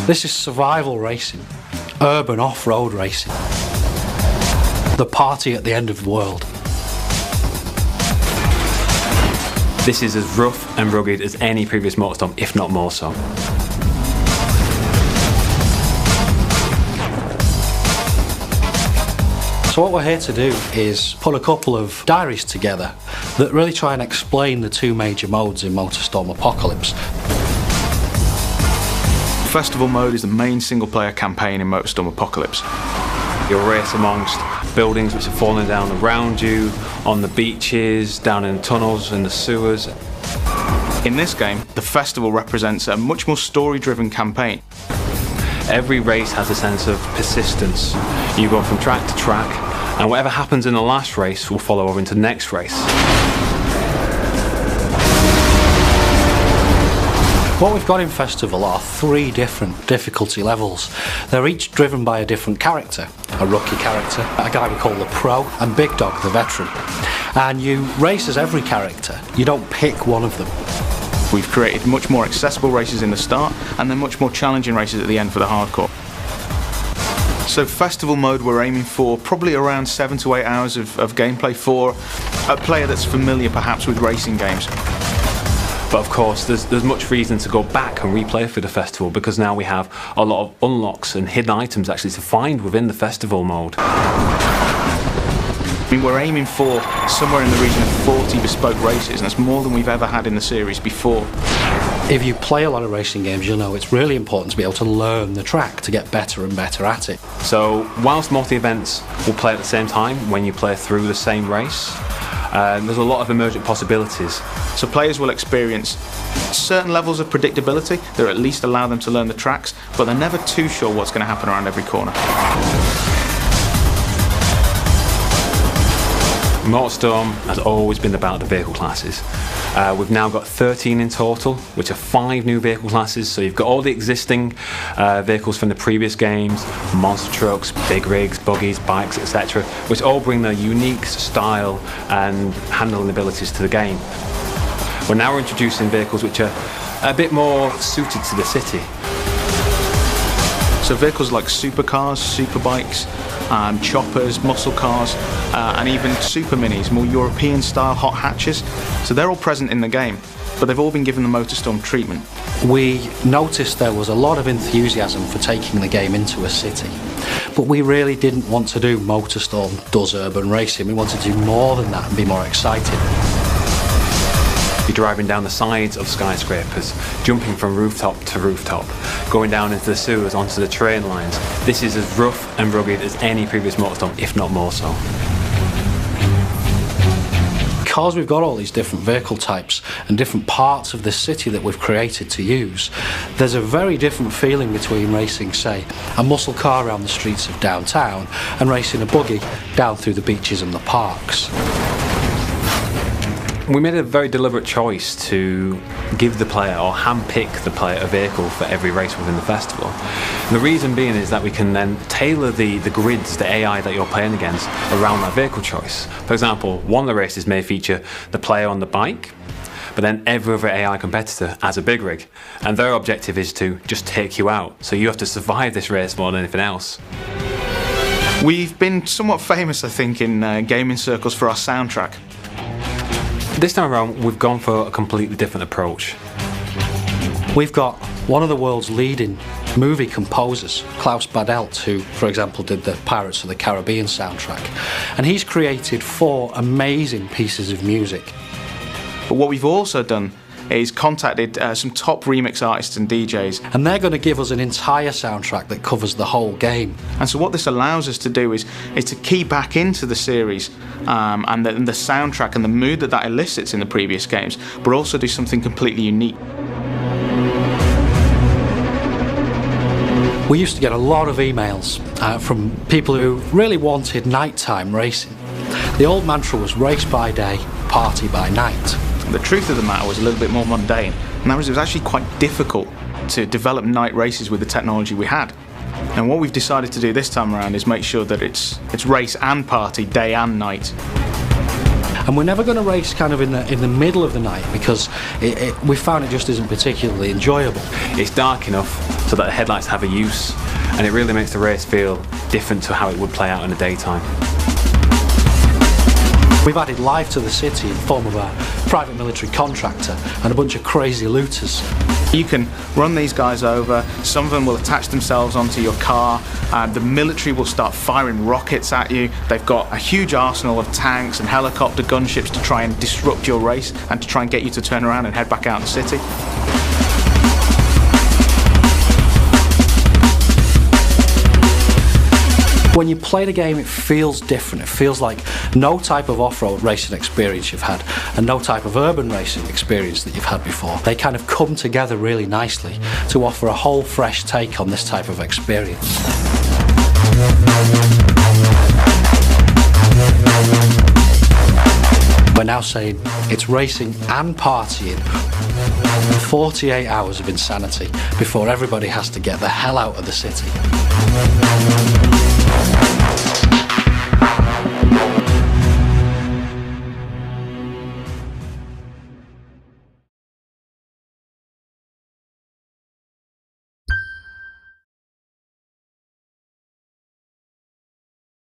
This is survival racing, urban off-road racing. The party at the end of the world. This is as rough and rugged as any previous Motorstorm, if not more so. So what we're here to do is put a couple of diaries together that really try and explain the two major modes in Motorstorm Apocalypse. Festival mode is the main single-player campaign in Motorstorm Apocalypse. You'll race amongst buildings which are falling down around you, on the beaches, down in tunnels, in the sewers. In this game, the festival represents a much more story-driven campaign. Every race has a sense of persistence. You go from track to track, and whatever happens in the last race will follow over into the next race. What we've got in Festival are 3 different difficulty levels. They're each driven by a different character. A rookie character, a guy we call the Pro, and Big Dog, the veteran. And you race as every character. You don't pick one of them. We've created much more accessible races in the start, and then much more challenging races at the end for the hardcore. So Festival mode, we're aiming for probably around 7 to 8 hours of gameplay for a player that's familiar perhaps with racing games. But of course, there's much reason to go back and replay for the festival, because now we have a lot of unlocks and hidden items actually to find within the festival mode. I mean, we're aiming for somewhere in the region of 40 bespoke races, and that's more than we've ever had in the series before. If you play a lot of racing games, you'll know it's really important to be able to learn the track to get better and better at it. So whilst multi-events will play at the same time when you play through the same race, there's a lot of emergent possibilities. So players will experience certain levels of predictability that at least allow them to learn the tracks, but they're never too sure what's going to happen around every corner. Motorstorm has always been about the vehicle classes. We've now got 13 in total, which are 5 new vehicle classes. So you've got all the existing vehicles from the previous games, monster trucks, big rigs, buggies, bikes, etc., which all bring their unique style and handling abilities to the game. We're now introducing vehicles which are a bit more suited to the city. So vehicles like supercars, superbikes, choppers, muscle cars, and even super minis, more European style hot hatches. So they're all present in the game, but they've all been given the Motorstorm treatment. We noticed there was a lot of enthusiasm for taking the game into a city, but we really didn't want to do Motorstorm does urban racing. We wanted to do more than that and be more excited. You're driving down the sides of skyscrapers, jumping from rooftop to rooftop, going down into the sewers, onto the train lines. This is as rough and rugged as any previous Motorstorm, if not more so. Because we've got all these different vehicle types and different parts of the city that we've created to use, there's a very different feeling between racing, say, a muscle car around the streets of downtown and racing a buggy down through the beaches and the parks. We made a very deliberate choice to give the player, or hand-pick the player, a vehicle for every race within the festival. And the reason being is that we can then tailor the grids, the AI that you're playing against, around that vehicle choice. For example, one of the races may feature the player on the bike, but then every other AI competitor has a big rig, and their objective is to just take you out. So you have to survive this race more than anything else. We've been somewhat famous, I think, in gaming circles for our soundtrack. This time around, we've gone for a completely different approach. We've got one of the world's leading movie composers, Klaus Badelt, who, for example, did the Pirates of the Caribbean soundtrack, and he's created 4 amazing pieces of music. But what we've also done is contacted some top remix artists and DJs. And they're going to give us an entire soundtrack that covers the whole game. And so what this allows us to do is to key back into the series and the soundtrack and the mood that elicits in the previous games, but also do something completely unique. We used to get a lot of emails from people who really wanted nighttime racing. The old mantra was race by day, party by night. The truth of the matter was a little bit more mundane, and that was it was actually quite difficult to develop night races with the technology we had. And what we've decided to do this time around is make sure that it's race and party, day and night. And we're never going to race kind of in the middle of the night, because we found it just isn't particularly enjoyable. It's dark enough so that the headlights have a use, and it really makes the race feel different to how it would play out in the daytime. We've added life to the city in the form of a private military contractor and a bunch of crazy looters. You can run these guys over, some of them will attach themselves onto your car, and the military will start firing rockets at you. They've got a huge arsenal of tanks and helicopter gunships to try and disrupt your race and to try and get you to turn around and head back out in the city. When you play the game, it feels different. It feels like no type of off-road racing experience you've had and no type of urban racing experience that you've had before. They kind of come together really nicely to offer a whole fresh take on this type of experience. We're now saying it's racing and partying. 48 hours of insanity before everybody has to get the hell out of the city.